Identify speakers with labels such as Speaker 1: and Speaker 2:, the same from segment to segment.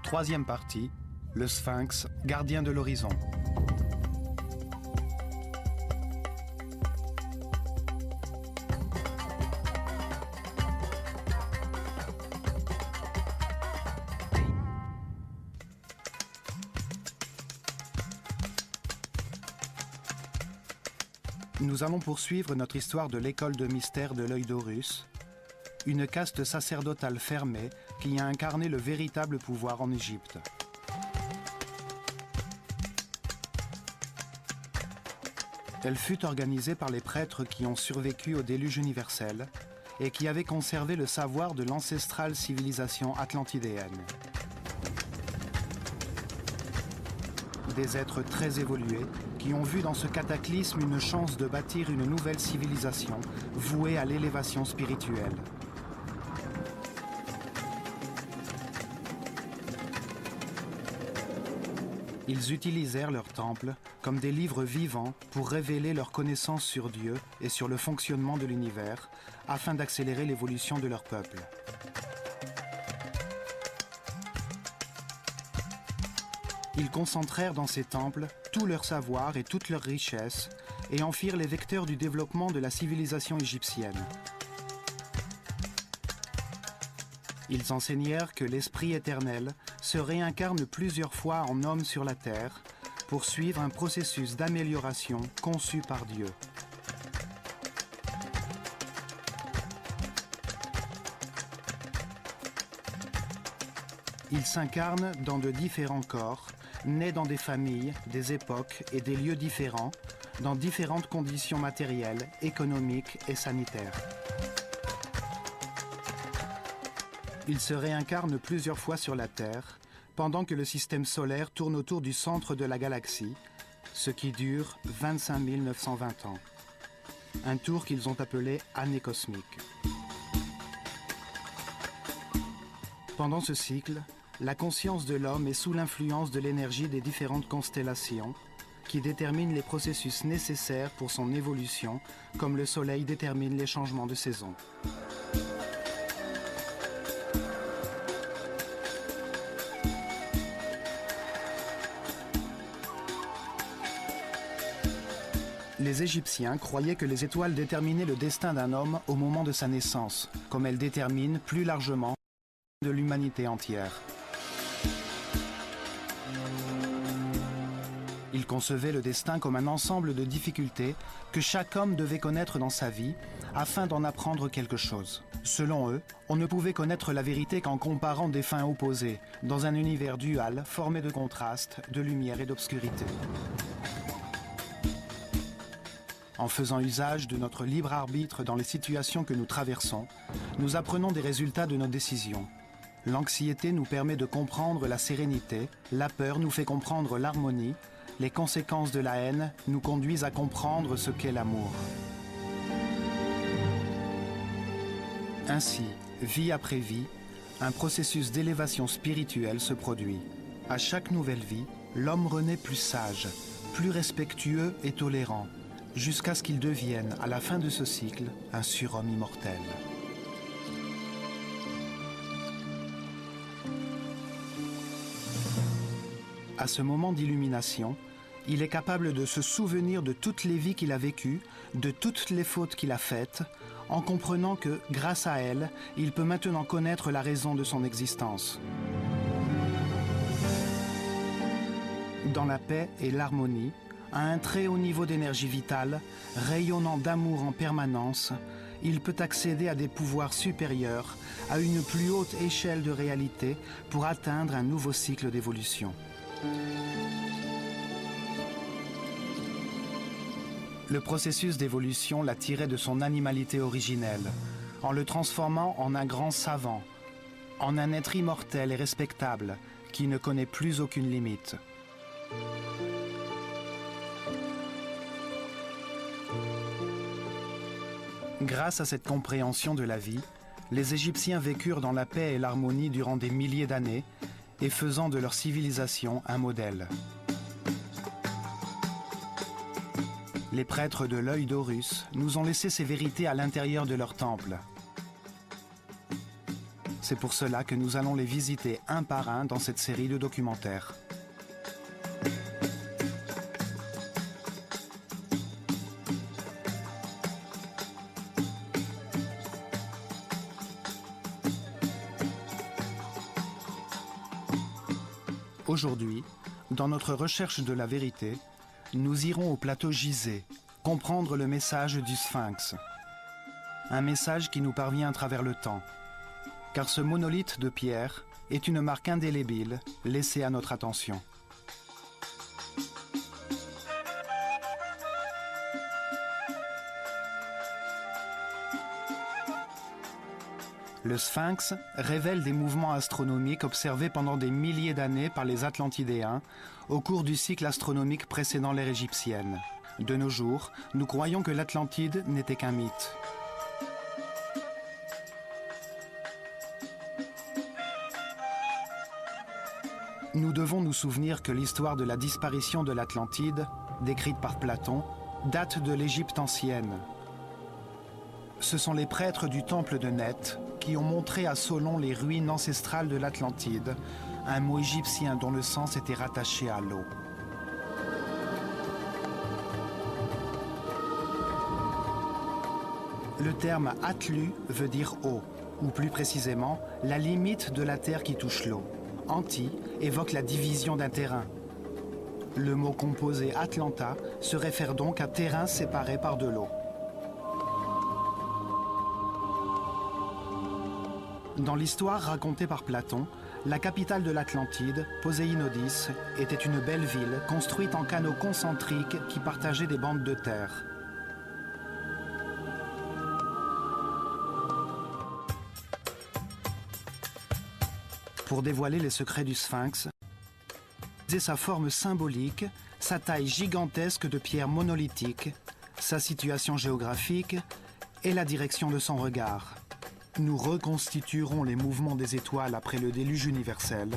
Speaker 1: Troisième partie, le Sphinx, gardien de l'horizon. Nous allons poursuivre notre histoire de l'école de mystère de l'œil d'Horus, une caste sacerdotale fermée qui a incarné le véritable pouvoir en Égypte. Elle fut organisée par les prêtres qui ont survécu au déluge universel et qui avaient conservé le savoir de l'ancestrale civilisation atlantidéenne. Des êtres très évolués qui ont vu dans ce cataclysme une chance de bâtir une nouvelle civilisation vouée à l'élévation spirituelle. Ils utilisèrent leurs temples comme des livres vivants pour révéler leurs connaissances sur Dieu et sur le fonctionnement de l'univers afin d'accélérer l'évolution de leur peuple. Ils concentrèrent dans ces temples tout leur savoir et toute leur richesse et en firent les vecteurs du développement de la civilisation égyptienne. Ils enseignèrent que l'Esprit éternel se réincarne plusieurs fois en homme sur la terre pour suivre un processus d'amélioration conçu par Dieu. Il s'incarne dans de différents corps, nés dans des familles, des époques et des lieux différents, dans différentes conditions matérielles, économiques et sanitaires. Il se réincarne plusieurs fois sur la Terre, pendant que le système solaire tourne autour du centre de la galaxie, ce qui dure 25 920 ans. Un tour qu'ils ont appelé année cosmique. Pendant ce cycle, la conscience de l'homme est sous l'influence de l'énergie des différentes constellations qui déterminent les processus nécessaires pour son évolution, comme le Soleil détermine les changements de saison. Les Égyptiens croyaient que les étoiles déterminaient le destin d'un homme au moment de sa naissance, comme elles déterminent plus largement de l'humanité entière. Ils concevaient le destin comme un ensemble de difficultés que chaque homme devait connaître dans sa vie afin d'en apprendre quelque chose. Selon eux, on ne pouvait connaître la vérité qu'en comparant des fins opposées, dans un univers dual formé de contrastes, de lumière et d'obscurité. En faisant usage de notre libre arbitre dans les situations que nous traversons, nous apprenons des résultats de nos décisions. L'anxiété nous permet de comprendre la sérénité, la peur nous fait comprendre l'harmonie, les conséquences de la haine nous conduisent à comprendre ce qu'est l'amour. Ainsi, vie après vie, un processus d'élévation spirituelle se produit. À chaque nouvelle vie, l'homme renaît plus sage, plus respectueux et tolérant, jusqu'à ce qu'il devienne, à la fin de ce cycle, un surhomme immortel. À ce moment d'illumination, il est capable de se souvenir de toutes les vies qu'il a vécues, de toutes les fautes qu'il a faites, en comprenant que, grâce à elles, il peut maintenant connaître la raison de son existence. Dans la paix et l'harmonie, à un très haut niveau d'énergie vitale, rayonnant d'amour en permanence, il peut accéder à des pouvoirs supérieurs, à une plus haute échelle de réalité pour atteindre un nouveau cycle d'évolution. Le processus d'évolution l'a tiré de son animalité originelle, en le transformant en un grand savant, en un être immortel et respectable qui ne connaît plus aucune limite. Grâce à cette compréhension de la vie, les Égyptiens vécurent dans la paix et l'harmonie durant des milliers d'années et faisant de leur civilisation un modèle. Les prêtres de l'œil d'Horus nous ont laissé ces vérités à l'intérieur de leur temple. C'est pour cela que nous allons les visiter un par un dans cette série de documentaires. Aujourd'hui, dans notre recherche de la vérité, nous irons au plateau Gizeh, comprendre le message du Sphinx. Un message qui nous parvient à travers le temps. Car ce monolithe de pierre est une marque indélébile laissée à notre attention. Le Sphinx révèle des mouvements astronomiques observés pendant des milliers d'années par les Atlantidéens au cours du cycle astronomique précédant l'ère égyptienne. De nos jours, nous croyons que l'Atlantide n'était qu'un mythe. Nous devons nous souvenir que l'histoire de la disparition de l'Atlantide, décrite par Platon, date de l'Égypte ancienne. Ce sont les prêtres du temple de Neth qui ont montré à Solon les ruines ancestrales de l'Atlantide, un mot égyptien dont le sens était rattaché à l'eau. Le terme Atlu veut dire eau, ou plus précisément, la limite de la terre qui touche l'eau. Anti évoque la division d'un terrain. Le mot composé Atlanta se réfère donc à terrain séparé par de l'eau. Dans l'histoire racontée par Platon, la capitale de l'Atlantide, Poséinodis, était une belle ville construite en canaux concentriques qui partageaient des bandes de terre. Pour dévoiler les secrets du Sphinx, et sa forme symbolique, sa taille gigantesque de pierre monolithique, sa situation géographique et la direction de son regard. Nous reconstituerons les mouvements des étoiles après le déluge universel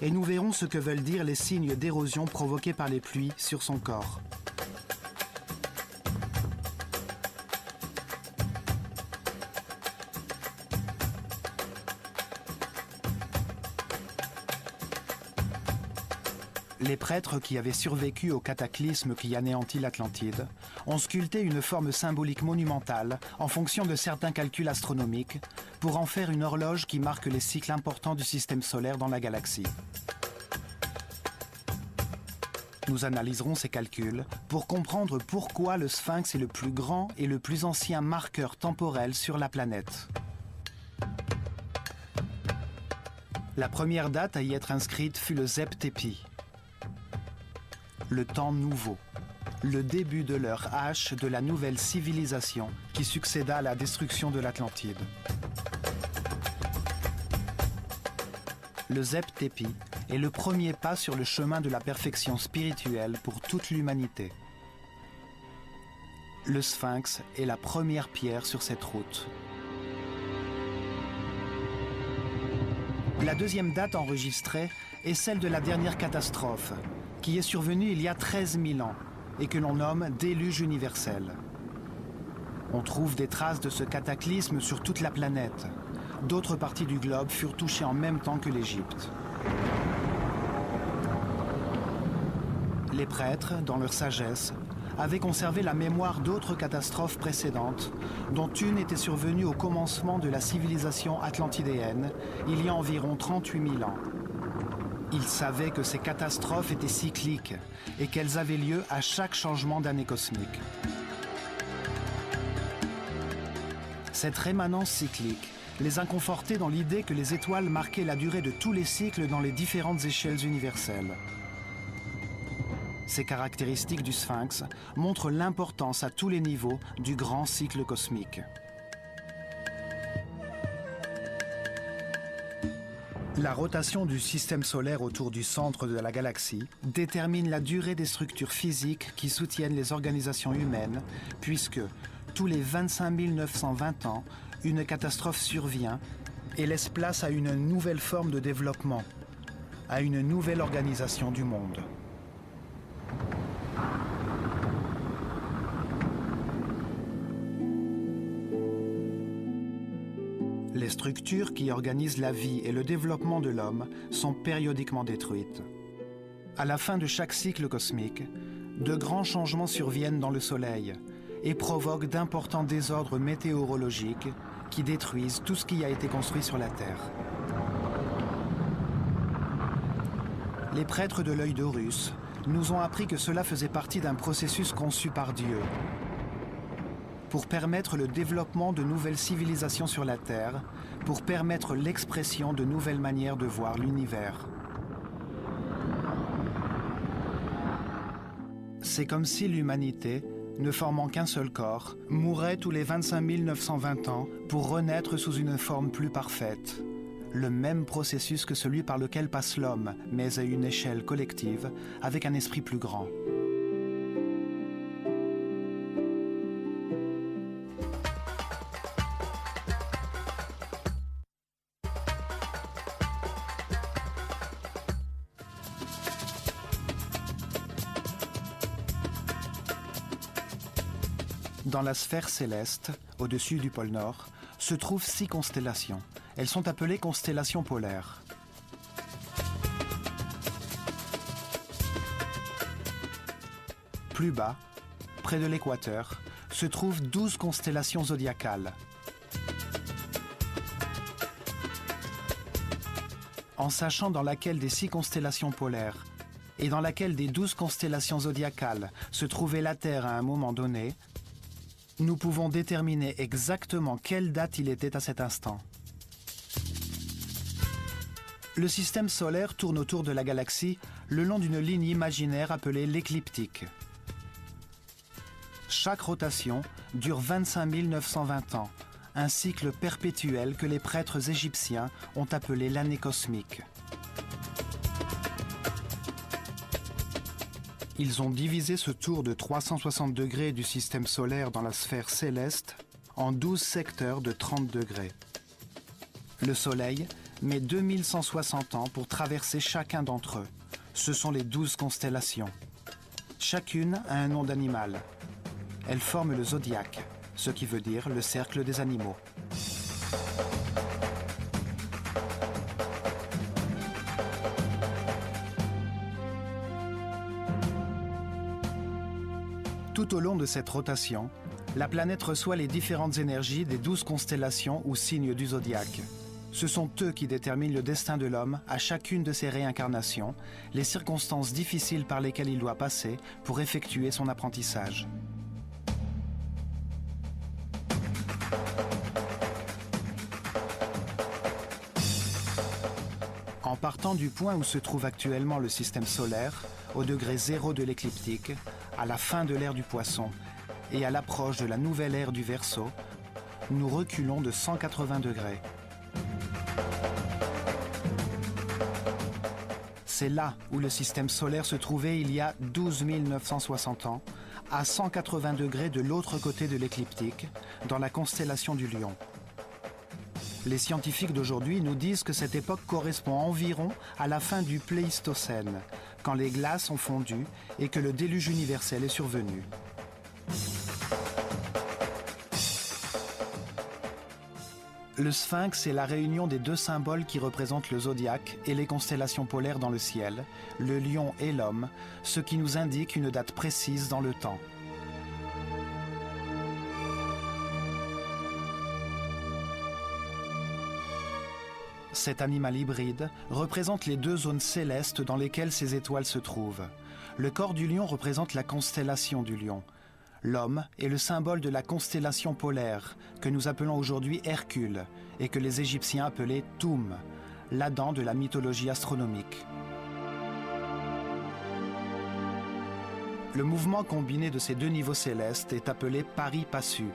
Speaker 1: et nous verrons ce que veulent dire les signes d'érosion provoqués par les pluies sur son corps. Les prêtres qui avaient survécu au cataclysme qui anéantit l'Atlantide ont sculpté une forme symbolique monumentale en fonction de certains calculs astronomiques pour en faire une horloge qui marque les cycles importants du système solaire dans la galaxie. Nous analyserons ces calculs pour comprendre pourquoi le Sphinx est le plus grand et le plus ancien marqueur temporel sur la planète. La première date à y être inscrite fut le Zep Tepi. Le temps nouveau, le début de l'heure H de la nouvelle civilisation qui succéda à la destruction de l'Atlantide. Le Zep Tepi est le premier pas sur le chemin de la perfection spirituelle pour toute l'humanité. Le Sphinx est la première pierre sur cette route. La deuxième date enregistrée est celle de la dernière catastrophe, qui est survenue il y a 13 000 ans et que l'on nomme déluge universel. On trouve des traces de ce cataclysme sur toute la planète. D'autres parties du globe furent touchées en même temps que l'Égypte. Les prêtres, dans leur sagesse, avaient conservé la mémoire d'autres catastrophes précédentes, dont une était survenue au commencement de la civilisation atlantidéenne, il y a environ 38 000 ans. Ils savaient que ces catastrophes étaient cycliques et qu'elles avaient lieu à chaque changement d'année cosmique. Cette rémanence cyclique les a confortés dans l'idée que les étoiles marquaient la durée de tous les cycles dans les différentes échelles universelles. Ces caractéristiques du Sphinx montrent l'importance à tous les niveaux du grand cycle cosmique. La rotation du système solaire autour du centre de la galaxie détermine la durée des structures physiques qui soutiennent les organisations humaines, puisque tous les 25 920 ans, une catastrophe survient et laisse place à une nouvelle forme de développement, à une nouvelle organisation du monde. Les structures qui organisent la vie et le développement de l'homme sont périodiquement détruites. À la fin de chaque cycle cosmique, de grands changements surviennent dans le Soleil et provoquent d'importants désordres météorologiques qui détruisent tout ce qui a été construit sur la Terre. Les prêtres de l'œil d'Horus nous ont appris que cela faisait partie d'un processus conçu par Dieu pour permettre le développement de nouvelles civilisations sur la Terre, pour permettre l'expression de nouvelles manières de voir l'univers. C'est comme si l'humanité, ne formant qu'un seul corps, mourait tous les 25 920 ans pour renaître sous une forme plus parfaite. Le même processus que celui par lequel passe l'homme, mais à une échelle collective, avec un esprit plus grand. Dans la sphère céleste, au-dessus du pôle Nord, se trouvent 6 constellations. Elles sont appelées constellations polaires. Plus bas, près de l'équateur, se trouvent 12 constellations zodiacales. En sachant dans laquelle des 6 constellations polaires et dans laquelle des 12 constellations zodiacales se trouvait la Terre à un moment donné, nous pouvons déterminer exactement quelle date il était à cet instant. Le système solaire tourne autour de la galaxie le long d'une ligne imaginaire appelée l'écliptique. Chaque rotation dure 25 920 ans, un cycle perpétuel que les prêtres égyptiens ont appelé l'année cosmique. Ils ont divisé ce tour de 360 degrés du système solaire dans la sphère céleste en 12 secteurs de 30 degrés. Le Soleil met 2160 ans pour traverser chacun d'entre eux. Ce sont les 12 constellations. Chacune a un nom d'animal. Elles forment le zodiaque, ce qui veut dire le cercle des animaux. Tout au long de cette rotation, la planète reçoit les différentes énergies des 12 constellations ou signes du zodiaque. Ce sont eux qui déterminent le destin de l'homme à chacune de ses réincarnations, les circonstances difficiles par lesquelles il doit passer pour effectuer son apprentissage. En partant du point où se trouve actuellement le système solaire, au degré 0 de l'écliptique, à la fin de l'ère du Poisson et à l'approche de la nouvelle ère du Verseau, nous reculons de 180 degrés. C'est là où le système solaire se trouvait il y a 12 960 ans, à 180 degrés de l'autre côté de l'écliptique, dans la constellation du Lion. Les scientifiques d'aujourd'hui nous disent que cette époque correspond environ à la fin du Pléistocène, quand les glaces ont fondu et que le déluge universel est survenu. Le sphinx est la réunion des 2 symboles qui représentent le zodiaque et les constellations polaires dans le ciel, le lion et l'homme, ce qui nous indique une date précise dans le temps. Cet animal hybride représente les 2 zones célestes dans lesquelles ces étoiles se trouvent. Le corps du lion représente la constellation du lion. L'homme est le symbole de la constellation polaire, que nous appelons aujourd'hui Hercule, et que les Égyptiens appelaient Toum, l'Adam de la mythologie astronomique. Le mouvement combiné de ces 2 niveaux célestes est appelé pari-passu.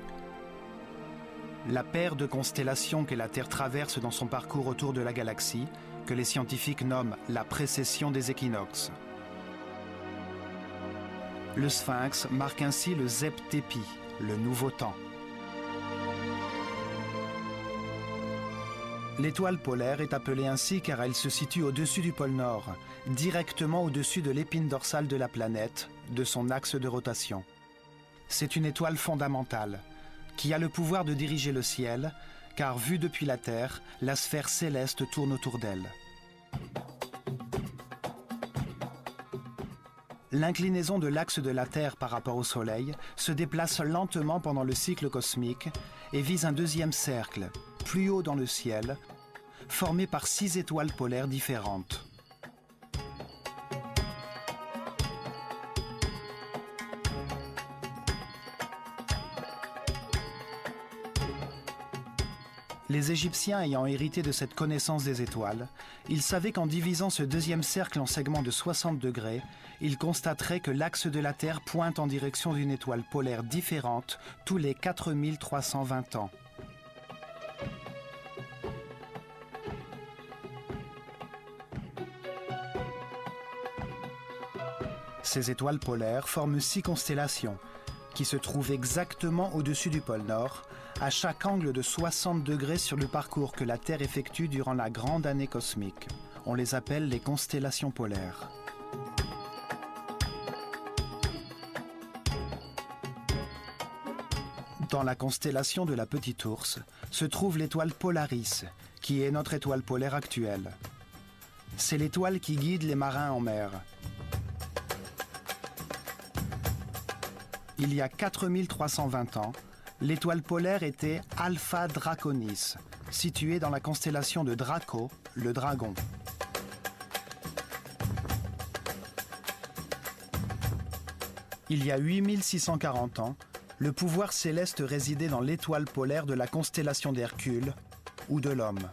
Speaker 1: La paire de constellations que la Terre traverse dans son parcours autour de la galaxie, que les scientifiques nomment la précession des équinoxes. Le sphinx marque ainsi le Zep-Tepi, le nouveau temps. L'étoile polaire est appelée ainsi car elle se situe au-dessus du pôle Nord, directement au-dessus de l'épine dorsale de la planète, de son axe de rotation. C'est une étoile fondamentale, qui a le pouvoir de diriger le ciel, car vue depuis la Terre, la sphère céleste tourne autour d'elle. L'inclinaison de l'axe de la Terre par rapport au Soleil se déplace lentement pendant le cycle cosmique et vise un deuxième cercle, plus haut dans le ciel, formé par 6 étoiles polaires différentes. Les Égyptiens ayant hérité de cette connaissance des étoiles, ils savaient qu'en divisant ce deuxième cercle en segments de 60 degrés, ils constateraient que l'axe de la Terre pointe en direction d'une étoile polaire différente tous les 4320 ans. Ces étoiles polaires forment 6 constellations, qui se trouvent exactement au-dessus du pôle Nord, à chaque angle de 60 degrés sur le parcours que la Terre effectue durant la grande année cosmique. On les appelle les constellations polaires. Dans la constellation de la Petite Ourse se trouve l'étoile Polaris, qui est notre étoile polaire actuelle. C'est l'étoile qui guide les marins en mer. Il y a 4320 ans, l'étoile polaire était Alpha Draconis, située dans la constellation de Draco, le dragon. Il y a 8640 ans, le pouvoir céleste résidait dans l'étoile polaire de la constellation d'Hercule ou de l'Homme.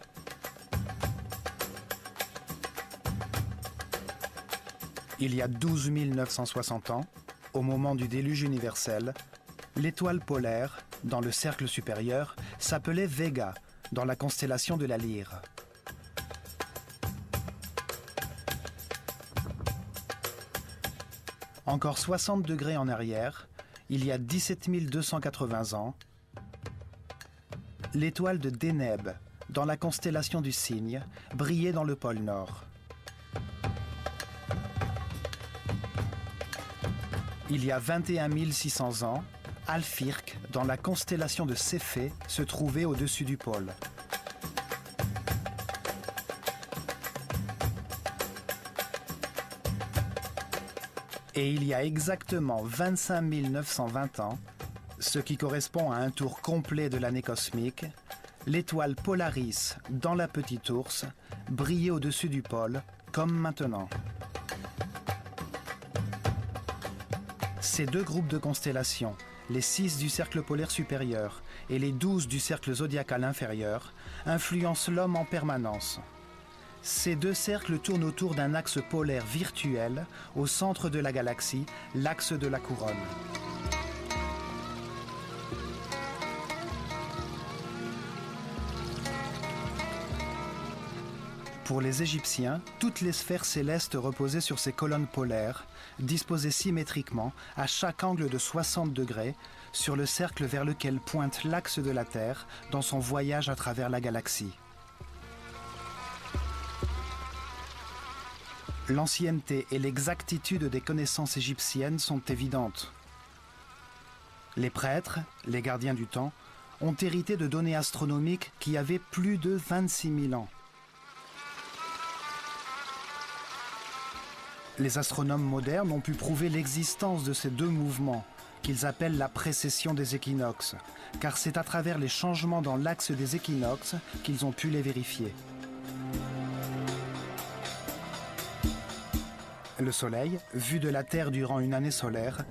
Speaker 1: Il y a 12 960 ans, au moment du déluge universel, l'étoile polaire, dans le cercle supérieur, s'appelait Vega, dans la constellation de la Lyre. Encore 60 degrés en arrière, il y a 17 280 ans, l'étoile de Deneb, dans la constellation du Cygne, brillait dans le pôle Nord. Il y a 21 600 ans, Alphyrque, dans la constellation de Céphée, se trouvait au-dessus du pôle. Et il y a exactement 25 920 ans, ce qui correspond à un tour complet de l'année cosmique, l'étoile Polaris, dans la Petite Ourse, brillait au-dessus du pôle, comme maintenant. Ces deux groupes de constellations, les 6 du cercle polaire supérieur et les 12 du cercle zodiacal inférieur, influencent l'homme en permanence. Ces deux cercles tournent autour d'un axe polaire virtuel au centre de la galaxie, l'axe de la couronne. Pour les Égyptiens, toutes les sphères célestes reposaient sur ces colonnes polaires, disposées symétriquement à chaque angle de 60 degrés, sur le cercle vers lequel pointe l'axe de la Terre dans son voyage à travers la galaxie. L'ancienneté et l'exactitude des connaissances égyptiennes sont évidentes. Les prêtres, les gardiens du temps, ont hérité de données astronomiques qui avaient plus de 26 000 ans. Les astronomes modernes ont pu prouver l'existence de ces deux mouvements, qu'ils appellent la précession des équinoxes, car c'est à travers les changements dans l'axe des équinoxes qu'ils ont pu les vérifier. Le Soleil, vu de la Terre durant une année solaire,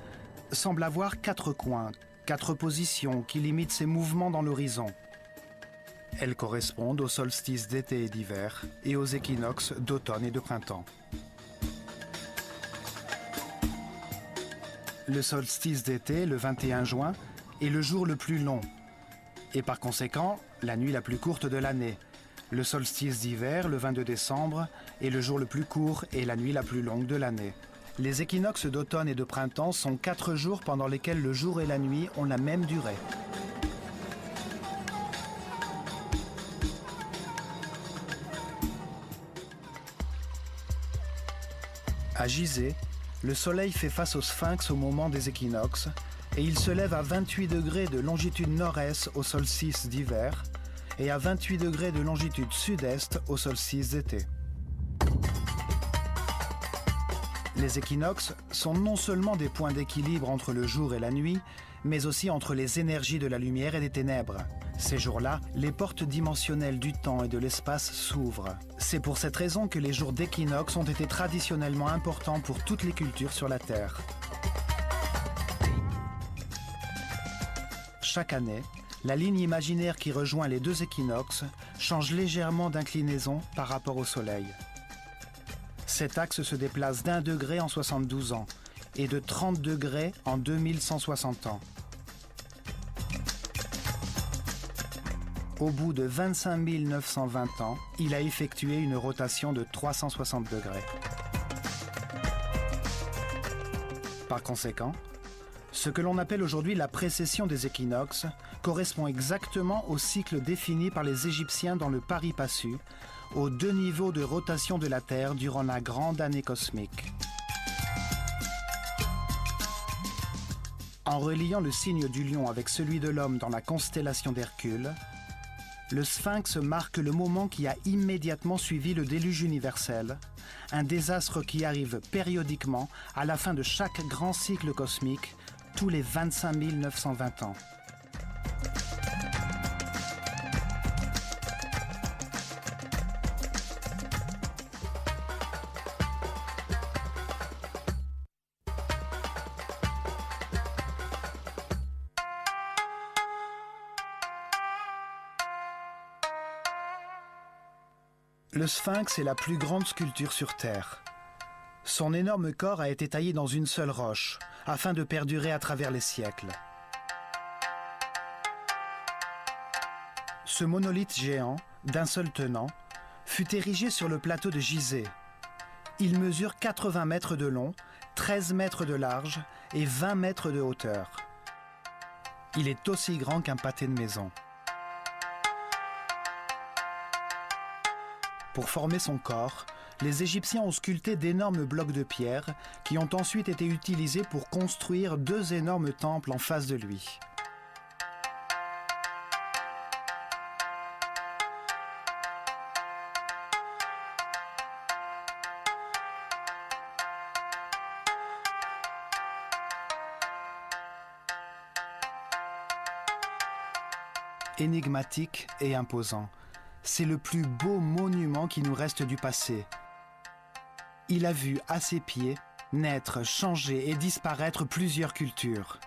Speaker 1: semble avoir 4 coins, 4 positions qui limitent ses mouvements dans l'horizon. Elles correspondent aux solstices d'été et d'hiver et aux équinoxes d'automne et de printemps. Le solstice d'été, le 21 juin, est le jour le plus long et par conséquent la nuit la plus courte de l'année. Le solstice d'hiver, le 22 décembre, est le jour le plus court et la nuit la plus longue de l'année. Les équinoxes d'automne et de printemps sont 4 jours pendant lesquels le jour et la nuit ont la même durée. À Gizeh, le Soleil fait face au Sphinx au moment des équinoxes et il se lève à 28 degrés de longitude nord-est au solstice d'hiver et à 28 degrés de longitude sud-est au solstice d'été. Les équinoxes sont non seulement des points d'équilibre entre le jour et la nuit, mais aussi entre les énergies de la lumière et des ténèbres. Ces jours-là, les portes dimensionnelles du temps et de l'espace s'ouvrent. C'est pour cette raison que les jours d'équinoxe ont été traditionnellement importants pour toutes les cultures sur la Terre. Chaque année, la ligne imaginaire qui rejoint les deux équinoxes change légèrement d'inclinaison par rapport au Soleil. Cet axe se déplace d'1 degré en 72 ans et de 30 degrés en 2160 ans. Au bout de 25 920 ans, il a effectué une rotation de 360 degrés. Par conséquent, ce que l'on appelle aujourd'hui la précession des équinoxes correspond exactement au cycle défini par les Égyptiens dans le pari passu, aux 2 niveaux de rotation de la Terre durant la grande année cosmique. En reliant le signe du lion avec celui de l'homme dans la constellation d'Hercule, le Sphinx marque le moment qui a immédiatement suivi le déluge universel, un désastre qui arrive périodiquement à la fin de chaque grand cycle cosmique, tous les 25 920 ans. Le Sphinx est la plus grande sculpture sur Terre. Son énorme corps a été taillé dans une seule roche, afin de perdurer à travers les siècles. Ce monolithe géant, d'un seul tenant, fut érigé sur le plateau de Gizeh. Il mesure 80 mètres de long, 13 mètres de large et 20 mètres de hauteur. Il est aussi grand qu'un pâté de maison. Pour former son corps, les Égyptiens ont sculpté d'énormes blocs de pierre qui ont ensuite été utilisés pour construire 2 énormes temples en face de lui. Énigmatique et imposant, c'est le plus beau monument qui nous reste du passé. Il a vu à ses pieds naître, changer et disparaître plusieurs cultures.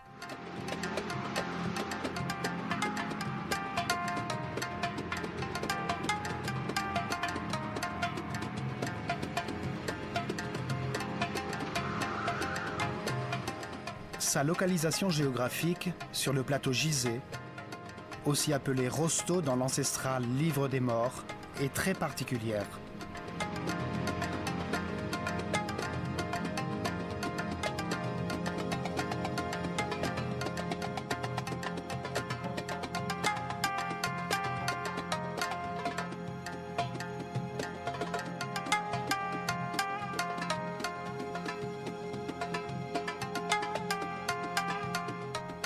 Speaker 1: Sa localisation géographique sur le plateau Gizeh, aussi appelé Rosto dans l'ancestral Livre des Morts, est très particulière.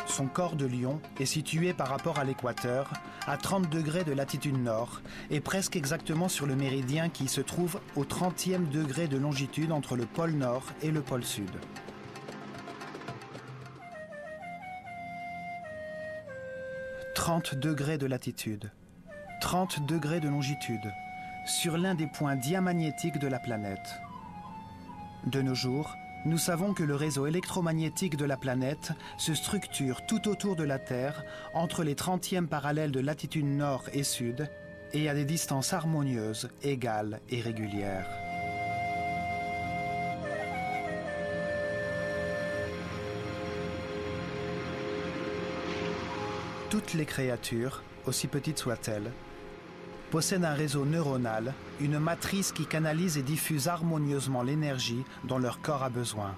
Speaker 1: Son corps de lion est situé par rapport à l'équateur, à 30 degrés de latitude nord, et presque exactement sur le méridien qui se trouve au 30e degré de longitude entre le pôle nord et le pôle sud. « 30 degrés de latitude, 30 degrés de longitude, sur l'un des points diamagnétiques de la planète. De nos jours, nous savons que le réseau électromagnétique de la planète se structure tout autour de la Terre, entre les 30e parallèles de latitude nord et sud, et à des distances harmonieuses, égales et régulières. Toutes les créatures, aussi petites soient-elles, possèdent un réseau neuronal, une matrice qui canalise et diffuse harmonieusement l'énergie dont leur corps a besoin.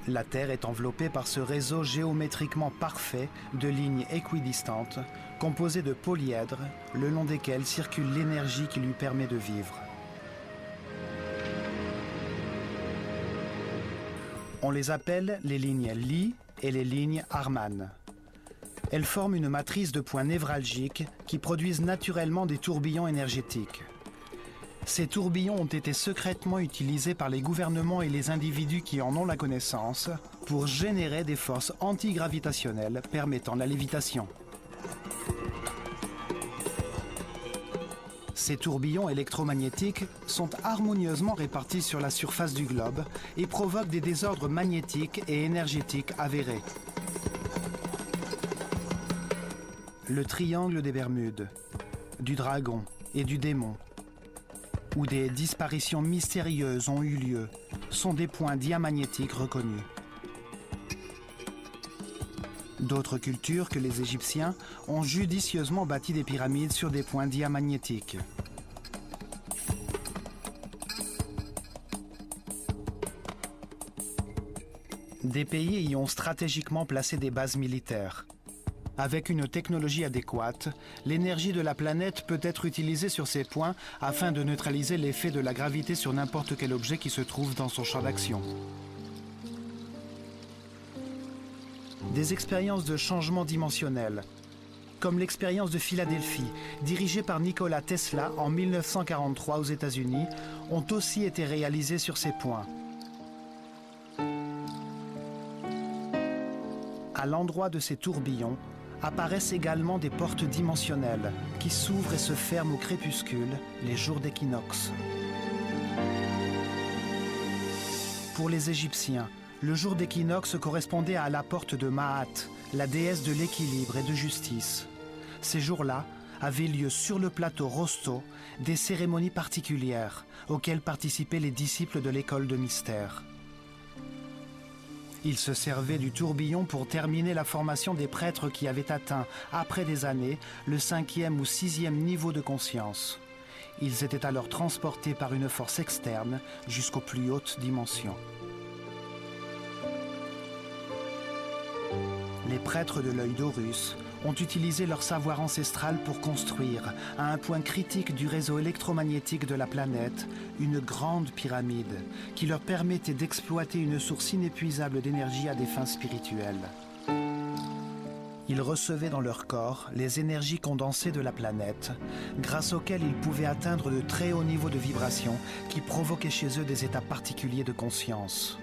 Speaker 1: La Terre est enveloppée par ce réseau géométriquement parfait de lignes équidistantes, composées de polyèdres, le long desquels circule l'énergie qui lui permet de vivre. On les appelle les lignes Li et les lignes Harman. Elles forment une matrice de points névralgiques qui produisent naturellement des tourbillons énergétiques. Ces tourbillons ont été secrètement utilisés par les gouvernements et les individus qui en ont la connaissance pour générer des forces antigravitationnelles permettant la lévitation. Ces tourbillons électromagnétiques sont harmonieusement répartis sur la surface du globe et provoquent des désordres magnétiques et énergétiques avérés. Le triangle des Bermudes, du dragon et du démon, où des disparitions mystérieuses ont eu lieu, sont des points diamagnétiques reconnus. D'autres cultures que les Égyptiens ont judicieusement bâti des pyramides sur des points diamagnétiques. Des pays y ont stratégiquement placé des bases militaires. Avec une technologie adéquate, l'énergie de la planète peut être utilisée sur ces points afin de neutraliser l'effet de la gravité sur n'importe quel objet qui se trouve dans son champ d'action. Des expériences de changement dimensionnel, comme l'expérience de Philadelphie, dirigée par Nikola Tesla en 1943 aux États-Unis, ont aussi été réalisées sur ces points. À l'endroit de ces tourbillons, apparaissent également des portes dimensionnelles qui s'ouvrent et se ferment au crépuscule, les jours d'équinoxe. Pour les Égyptiens, le jour d'équinoxe correspondait à la porte de Maat, la déesse de l'équilibre et de justice. Ces jours-là avaient lieu sur le plateau Rosto des cérémonies particulières auxquelles participaient les disciples de l'école de mystère. Ils se servaient du tourbillon pour terminer la formation des prêtres qui avaient atteint, après des années, le 5e ou 6e niveau de conscience. Ils étaient alors transportés par une force externe jusqu'aux plus hautes dimensions. Les prêtres de l'œil d'Horus ont utilisé leur savoir ancestral pour construire, à un point critique du réseau électromagnétique de la planète, une grande pyramide qui leur permettait d'exploiter une source inépuisable d'énergie à des fins spirituelles. Ils recevaient dans leur corps les énergies condensées de la planète, grâce auxquelles ils pouvaient atteindre de très hauts niveaux de vibration qui provoquaient chez eux des états particuliers de conscience.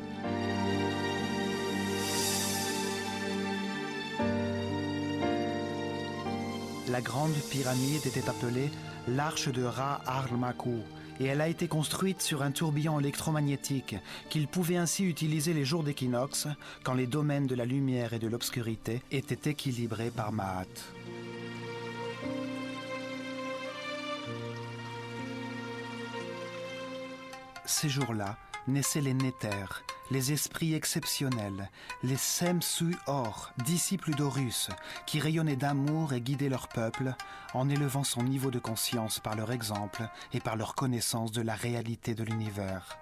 Speaker 1: La grande pyramide était appelée l'arche de Ra-Armakou et elle a été construite sur un tourbillon électromagnétique qu'ils pouvaient ainsi utiliser les jours d'équinoxe quand les domaines de la lumière et de l'obscurité étaient équilibrés par Maat. Ces jours-là naissaient les Néthers, les esprits exceptionnels, les Sem-Su-Or, disciples d'Horus, qui rayonnaient d'amour et guidaient leur peuple en élevant son niveau de conscience par leur exemple et par leur connaissance de la réalité de l'univers.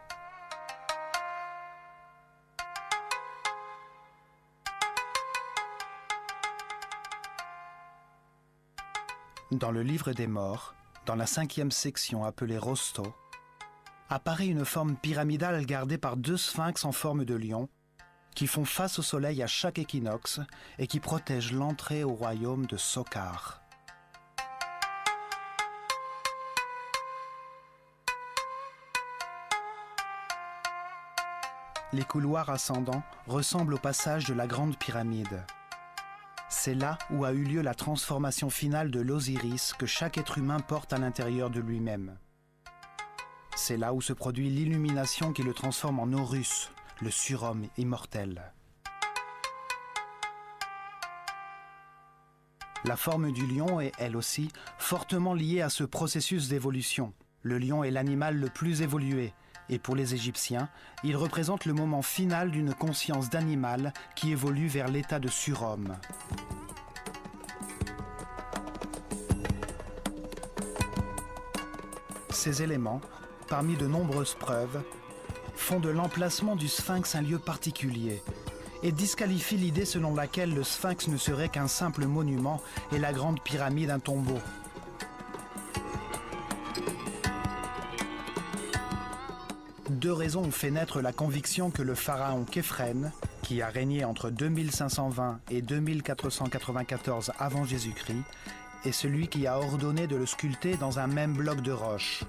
Speaker 1: Dans le livre des morts, dans la 5e section appelée Rosto, apparaît une forme pyramidale gardée par 2 sphinx en forme de lion qui font face au soleil à chaque équinoxe et qui protègent l'entrée au royaume de Sokar. Les couloirs ascendants ressemblent au passage de la grande pyramide. C'est là où a eu lieu la transformation finale de l'Osiris que chaque être humain porte à l'intérieur de lui-même. C'est là où se produit l'illumination qui le transforme en Horus, le surhomme immortel. La forme du lion est, elle aussi, fortement liée à ce processus d'évolution. Le lion est l'animal le plus évolué, et pour les Égyptiens, il représente le moment final d'une conscience d'animal qui évolue vers l'état de surhomme. Ces éléments, parmi de nombreuses preuves, font de l'emplacement du sphinx un lieu particulier et disqualifient l'idée selon laquelle le sphinx ne serait qu'un simple monument et la grande pyramide un tombeau. Deux raisons ont fait naître la conviction que le pharaon Képhren qui a régné entre 2520 et 2494 avant Jésus-Christ, est celui qui a ordonné de le sculpter dans un même bloc de roche.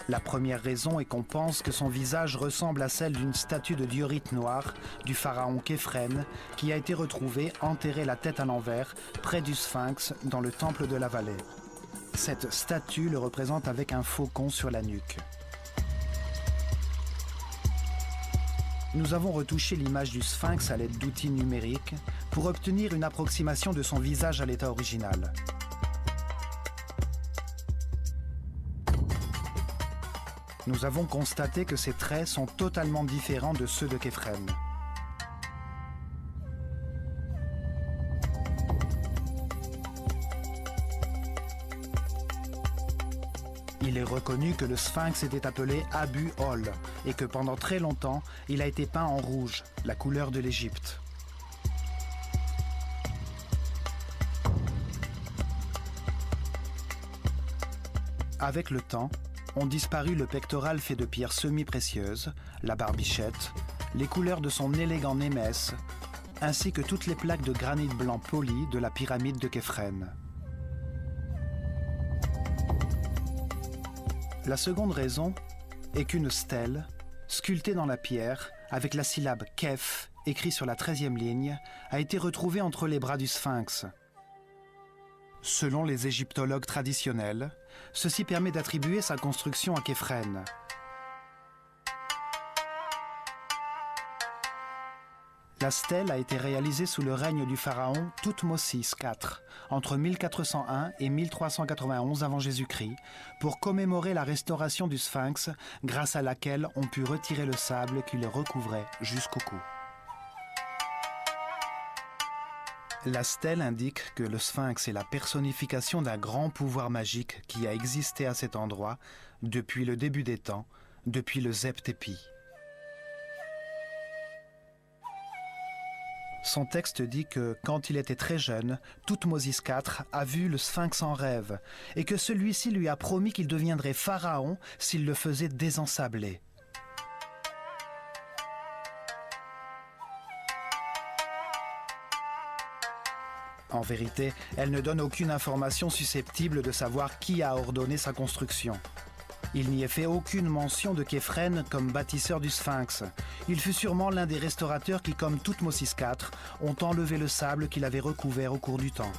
Speaker 1: La première raison est qu'on pense que son visage ressemble à celle d'une statue de diorite noire du pharaon Képhren qui a été retrouvée enterrée la tête à l'envers près du Sphinx dans le temple de la vallée. Cette statue le représente avec un faucon sur la nuque. Nous avons retouché l'image du Sphinx à l'aide d'outils numériques pour obtenir une approximation de son visage à l'état original. Nous avons constaté que ses traits sont totalement différents de ceux de Képhren. Il est reconnu que le Sphinx était appelé Abu-Ol et que pendant très longtemps, il a été peint en rouge, la couleur de l'Égypte. Avec le temps, ont disparu le pectoral fait de pierres semi-précieuses, la barbichette, les couleurs de son élégant némès, ainsi que toutes les plaques de granit blanc poli de la pyramide de Képhren. La seconde raison est qu'une stèle, sculptée dans la pierre, avec la syllabe Kef, écrit sur la 13e ligne, a été retrouvée entre les bras du Sphinx. Selon les égyptologues traditionnels, ceci permet d'attribuer sa construction à Képhren. La stèle a été réalisée sous le règne du pharaon Thoutmôsis IV, entre 1401 et 1391 avant Jésus-Christ, pour commémorer la restauration du Sphinx, grâce à laquelle on put retirer le sable qui le recouvrait jusqu'au cou. La stèle indique que le Sphinx est la personnification d'un grand pouvoir magique qui a existé à cet endroit depuis le début des temps, depuis le Zep-Tépi. Son texte dit que, quand il était très jeune, Thoutmôsis IV a vu le Sphinx en rêve et que celui-ci lui a promis qu'il deviendrait pharaon s'il le faisait désensabler. En vérité, elle ne donne aucune information susceptible de savoir qui a ordonné sa construction. Il n'y est fait aucune mention de Képhren comme bâtisseur du Sphinx. Il fut sûrement l'un des restaurateurs qui, comme Thoutmôsis IV, ont enlevé le sable qu'il avait recouvert au cours du temps.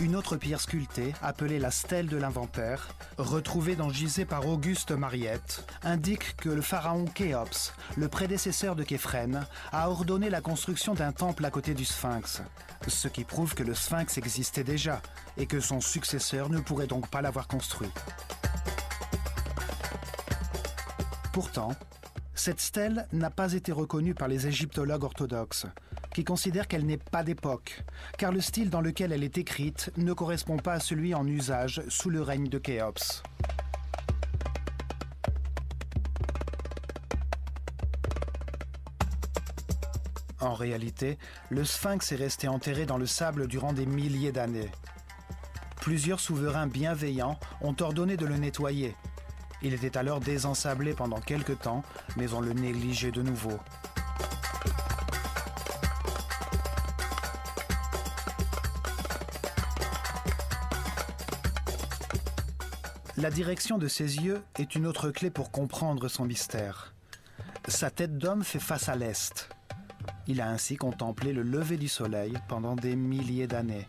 Speaker 1: Une autre pierre sculptée, appelée la stèle de l'inventaire, retrouvée dans Gizeh par Auguste Mariette, indique que le pharaon Khéops, le prédécesseur de Képhren, a ordonné la construction d'un temple à côté du Sphinx, ce qui prouve que le Sphinx existait déjà et que son successeur ne pourrait donc pas l'avoir construit. Pourtant, cette stèle n'a pas été reconnue par les égyptologues orthodoxes, qui considèrent qu'elle n'est pas d'époque, car le style dans lequel elle est écrite ne correspond pas à celui en usage sous le règne de Khéops. En réalité, le Sphinx est resté enterré dans le sable durant des milliers d'années. Plusieurs souverains bienveillants ont ordonné de le nettoyer. Il était alors désensablé pendant quelque temps, mais on le négligeait de nouveau. La direction de ses yeux est une autre clé pour comprendre son mystère. Sa tête d'homme fait face à l'est. Il a ainsi contemplé le lever du soleil pendant des milliers d'années.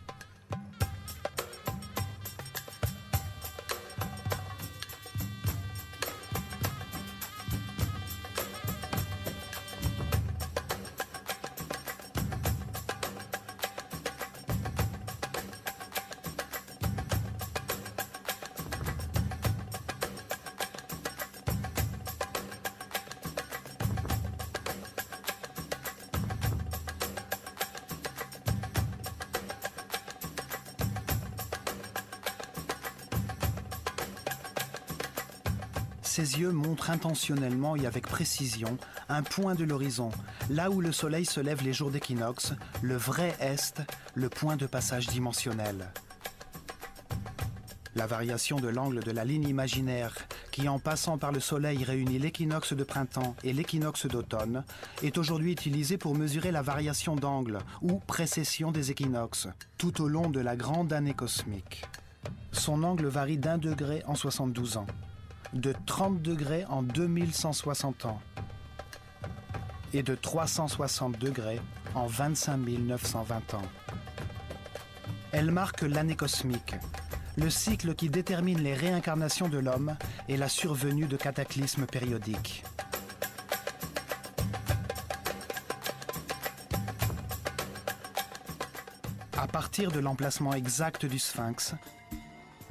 Speaker 1: Ses yeux montrent intentionnellement et avec précision un point de l'horizon, là où le soleil se lève les jours d'équinoxe, le vrai est, le point de passage dimensionnel. La variation de l'angle de la ligne imaginaire qui en passant par le Soleil réunit l'équinoxe de printemps et l'équinoxe d'automne, est aujourd'hui utilisé pour mesurer la variation d'angle ou précession des équinoxes tout au long de la grande année cosmique. Son angle varie d'1 degré en 72 ans, de 30 degrés en 2160 ans et de 360 degrés en 25 920 ans. Elle marque l'année cosmique, le cycle qui détermine les réincarnations de l'homme et la survenue de cataclysmes périodiques. À partir de l'emplacement exact du Sphinx,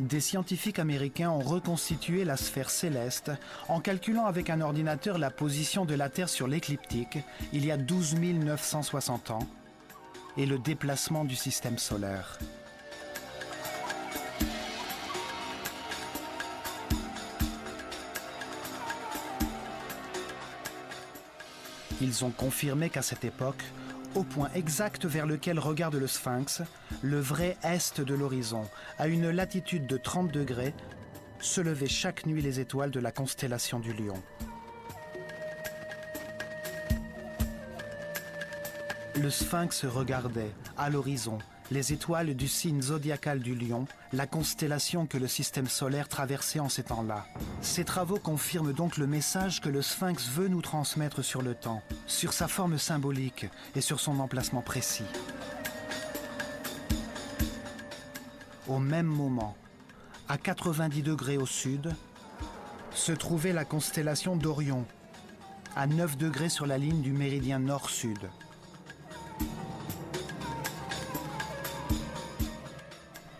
Speaker 1: des scientifiques américains ont reconstitué la sphère céleste en calculant avec un ordinateur la position de la Terre sur l'écliptique il y a 12 960 ans et le déplacement du système solaire. Ils ont confirmé qu'à cette époque, au point exact vers lequel regarde le Sphinx, le vrai est de l'horizon, à une latitude de 30 degrés, se levaient chaque nuit les étoiles de la constellation du Lion. Le Sphinx regardait, à l'horizon, les étoiles du signe zodiacal du Lion, la constellation que le système solaire traversait en ces temps-là. Ces travaux confirment donc le message que le Sphinx veut nous transmettre sur le temps, sur sa forme symbolique et sur son emplacement précis. Au même moment, à 90 degrés au sud, se trouvait la constellation d'Orion, à 9 degrés sur la ligne du méridien nord-sud.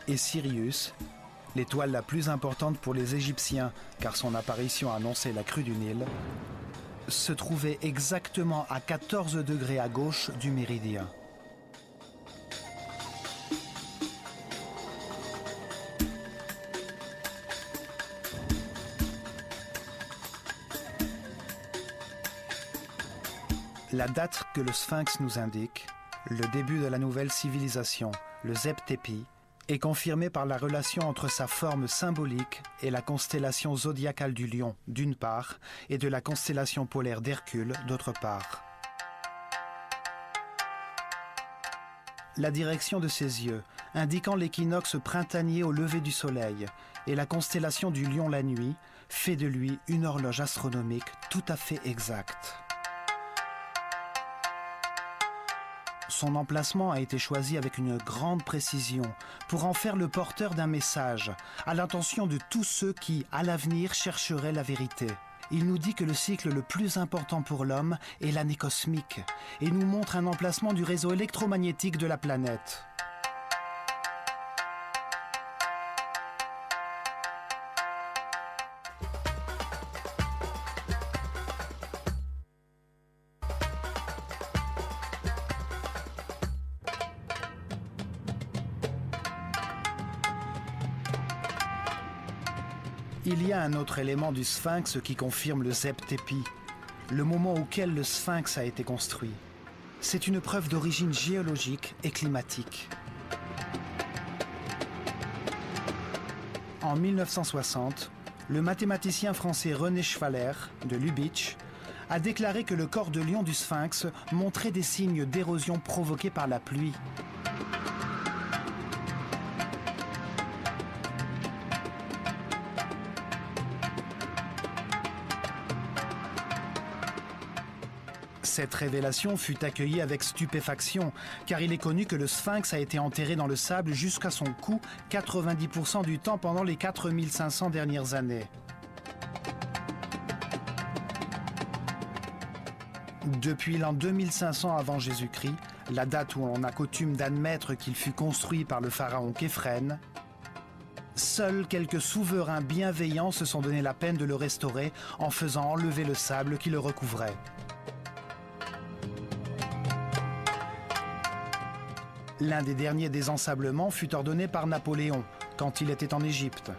Speaker 1: Et Sirius, l'étoile la plus importante pour les Égyptiens, car son apparition annonçait la crue du Nil, se trouvait exactement à 14 degrés à gauche du méridien. La date que le Sphinx nous indique, le début de la nouvelle civilisation, le Zep-Tepi, est confirmée par la relation entre sa forme symbolique et la constellation zodiacale du Lion, d'une part, et de la constellation polaire d'Hercule, d'autre part. La direction de ses yeux, indiquant l'équinoxe printanier au lever du soleil, et la constellation du Lion la nuit, fait de lui une horloge astronomique tout à fait exacte. Son emplacement a été choisi avec une grande précision pour en faire le porteur d'un message à l'intention de tous ceux qui, à l'avenir, chercheraient la vérité. Il nous dit que le cycle le plus important pour l'homme est l'année cosmique et nous montre un emplacement du réseau électromagnétique de la planète. Il y a un autre élément du Sphinx qui confirme le Zep-Tepi, le moment auquel le Sphinx a été construit. C'est une preuve d'origine géologique et climatique. En 1960, le mathématicien français René Schwaller, de Lubitsch, a déclaré que le corps de lion du Sphinx montrait des signes d'érosion provoqués par la pluie. Cette révélation fut accueillie avec stupéfaction, car il est connu que le Sphinx a été enterré dans le sable jusqu'à son cou 90% du temps pendant les 4500 dernières années. Depuis l'an 2500 avant Jésus-Christ, la date où on a coutume d'admettre qu'il fut construit par le pharaon Képhren, seuls quelques souverains bienveillants se sont donné la peine de le restaurer en faisant enlever le sable qui le recouvrait. L'un des derniers désensablements fut ordonné par Napoléon, quand il était en Égypte.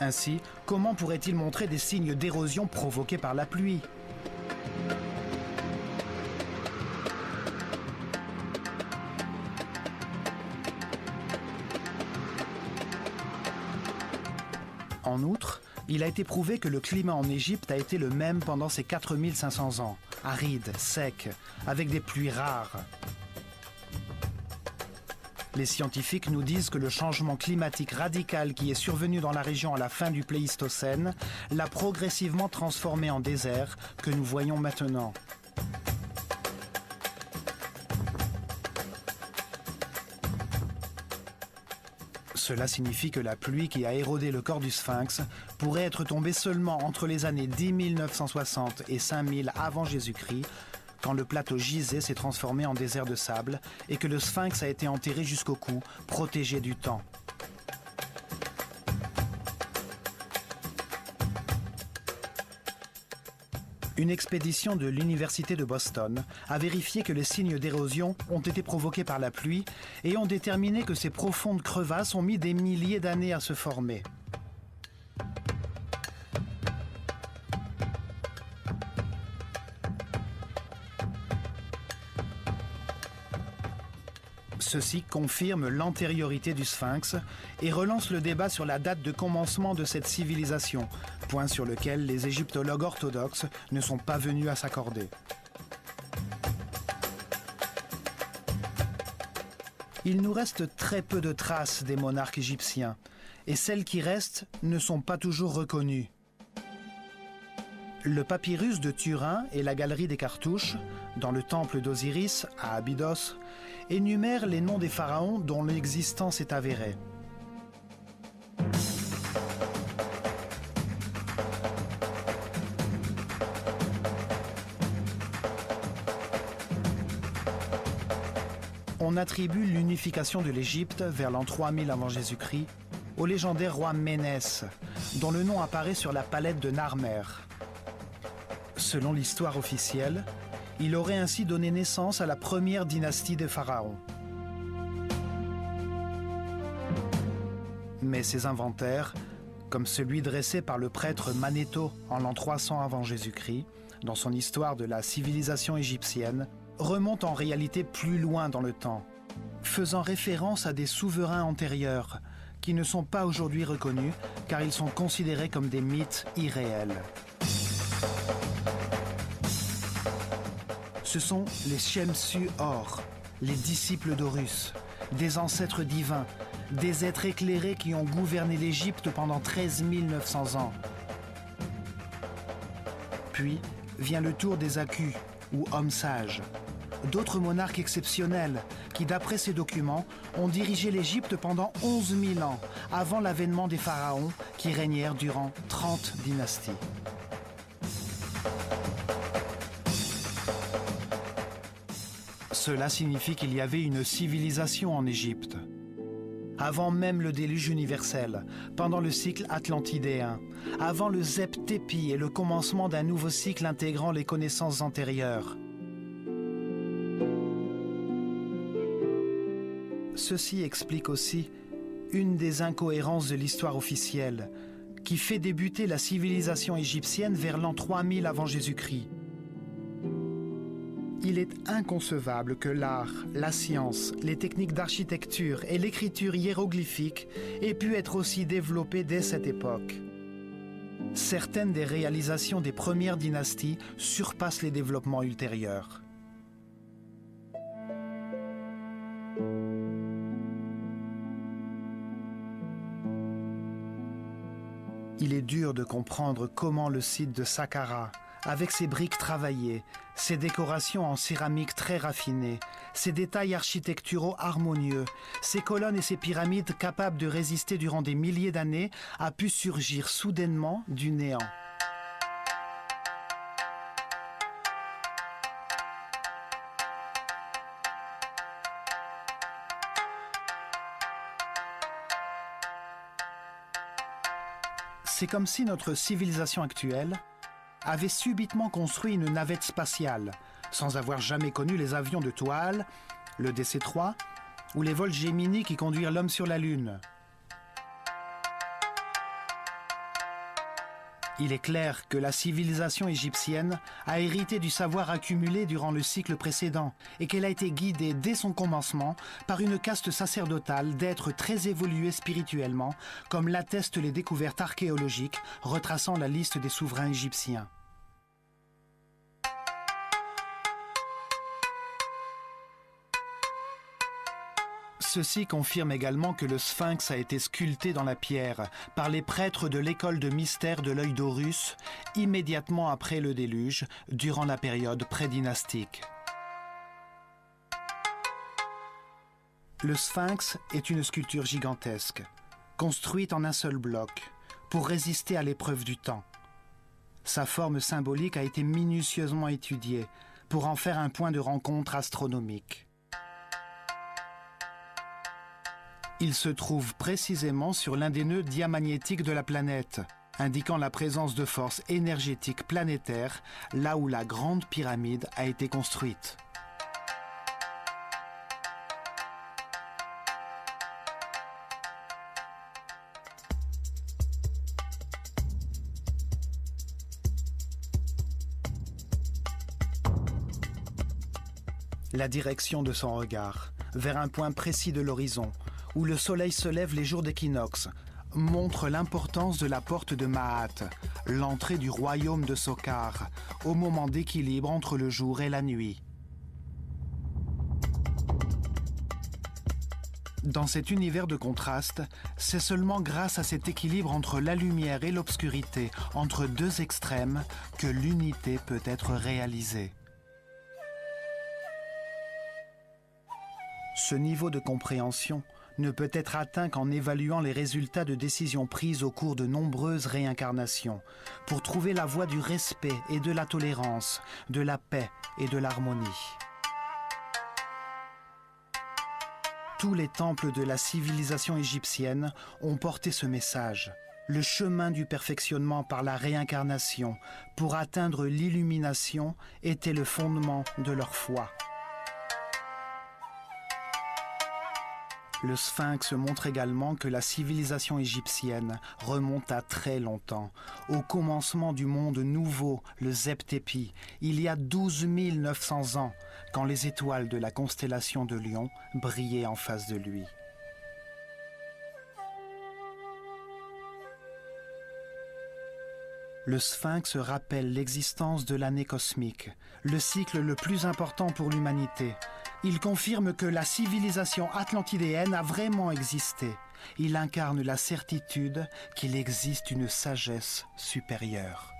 Speaker 1: Ainsi, comment pourrait-il montrer des signes d'érosion provoqués par la pluie ? En outre, Il a été prouvé que le climat en Égypte a été le même pendant ces 4500 ans, aride, sec, avec des pluies rares. Les scientifiques nous disent que le changement climatique radical qui est survenu dans la région à la fin du Pléistocène l'a progressivement transformé en désert que nous voyons maintenant. Cela signifie que la pluie qui a érodé le corps du Sphinx pourrait être tombée seulement entre les années 10 960 et 5000 avant Jésus-Christ, quand le plateau Gizeh s'est transformé en désert de sable et que le Sphinx a été enterré jusqu'au cou, protégé du temps. Une expédition de l'Université de Boston a vérifié que les signes d'érosion ont été provoqués par la pluie et ont déterminé que ces profondes crevasses ont mis des milliers d'années à se former. Ceci confirme l'antériorité du Sphinx et relance le débat sur la date de commencement de cette civilisation, point sur lequel les égyptologues orthodoxes ne sont pas venus à s'accorder. Il nous reste très peu de traces des monarques égyptiens, et celles qui restent ne sont pas toujours reconnues. Le papyrus de Turin et la galerie des cartouches, dans le temple d'Osiris, à Abydos, énumèrent les noms des pharaons dont l'existence est avérée. On attribue l'unification de l'Égypte vers l'an 3000 avant Jésus-Christ au légendaire roi Ménès, dont le nom apparaît sur la palette de Narmer. Selon l'histoire officielle, il aurait ainsi donné naissance à la première dynastie des pharaons. Mais ces inventaires, comme celui dressé par le prêtre Manetho en l'an 300 avant Jésus-Christ, dans son histoire de la civilisation égyptienne, remontent en réalité plus loin dans le temps, faisant référence à des souverains antérieurs qui ne sont pas aujourd'hui reconnus car ils sont considérés comme des mythes irréels. Ce sont les Shemsu-Hor, les disciples d'Horus, des ancêtres divins, des êtres éclairés qui ont gouverné l'Égypte pendant 13 900 ans. Puis vient le tour des Aku, ou hommes sages, d'autres monarques exceptionnels qui, d'après ces documents, ont dirigé l'Égypte pendant 11 000 ans, avant l'avènement des pharaons qui régnèrent durant 30 dynasties. Cela signifie qu'il y avait une civilisation en Égypte. Avant même le déluge universel, pendant le cycle atlantidéen, avant le Zep-Tépi et le commencement d'un nouveau cycle intégrant les connaissances antérieures. Ceci explique aussi une des incohérences de l'histoire officielle, qui fait débuter la civilisation égyptienne vers l'an 3000 avant Jésus-Christ. Il est inconcevable que l'art, la science, les techniques d'architecture et l'écriture hiéroglyphique aient pu être aussi développées dès cette époque. Certaines des réalisations des premières dynasties surpassent les développements ultérieurs. Il est dur de comprendre comment le site de Saqqara, avec ses briques travaillées, ses décorations en céramique très raffinées, ses détails architecturaux harmonieux, ses colonnes et ses pyramides capables de résister durant des milliers d'années, a pu surgir soudainement du néant. C'est comme si notre civilisation actuelle avait subitement construit une navette spatiale, sans avoir jamais connu les avions de toile, le DC-3 ou les vols Gemini qui conduisent l'homme sur la Lune. Il est clair que la civilisation égyptienne a hérité du savoir accumulé durant le cycle précédent et qu'elle a été guidée dès son commencement par une caste sacerdotale d'êtres très évolués spirituellement, comme l'attestent les découvertes archéologiques retraçant la liste des souverains égyptiens. Ceci confirme également que le sphinx a été sculpté dans la pierre par les prêtres de l'école de mystère de l'œil d'Horus immédiatement après le déluge, durant la période prédynastique. Le sphinx est une sculpture gigantesque, construite en un seul bloc, pour résister à l'épreuve du temps. Sa forme symbolique a été minutieusement étudiée pour en faire un point de rencontre astronomique. Il se trouve précisément sur l'un des nœuds diamagnétiques de la planète, indiquant la présence de forces énergétiques planétaires là où la Grande Pyramide a été construite. La direction de son regard, vers un point précis de l'horizon, où le soleil se lève les jours d'équinoxe, montre l'importance de la porte de Maat, l'entrée du royaume de Sokar, au moment d'équilibre entre le jour et la nuit. Dans cet univers de contraste, c'est seulement grâce à cet équilibre entre la lumière et l'obscurité, entre deux extrêmes, que l'unité peut être réalisée. Ce niveau de compréhension ne peut être atteint qu'en évaluant les résultats de décisions prises au cours de nombreuses réincarnations, pour trouver la voie du respect et de la tolérance, de la paix et de l'harmonie. Tous les temples de la civilisation égyptienne ont porté ce message, le chemin du perfectionnement par la réincarnation pour atteindre l'illumination était le fondement de leur foi. Le sphinx montre également que la civilisation égyptienne remonte à très longtemps, au commencement du monde nouveau, le Zep-Tepi, il y a 12 900 ans, quand les étoiles de la constellation de Lion brillaient en face de lui. Le sphinx rappelle l'existence de l'année cosmique, le cycle le plus important pour l'humanité. Il confirme que la civilisation atlantidéenne a vraiment existé. Il incarne la certitude qu'il existe une sagesse supérieure.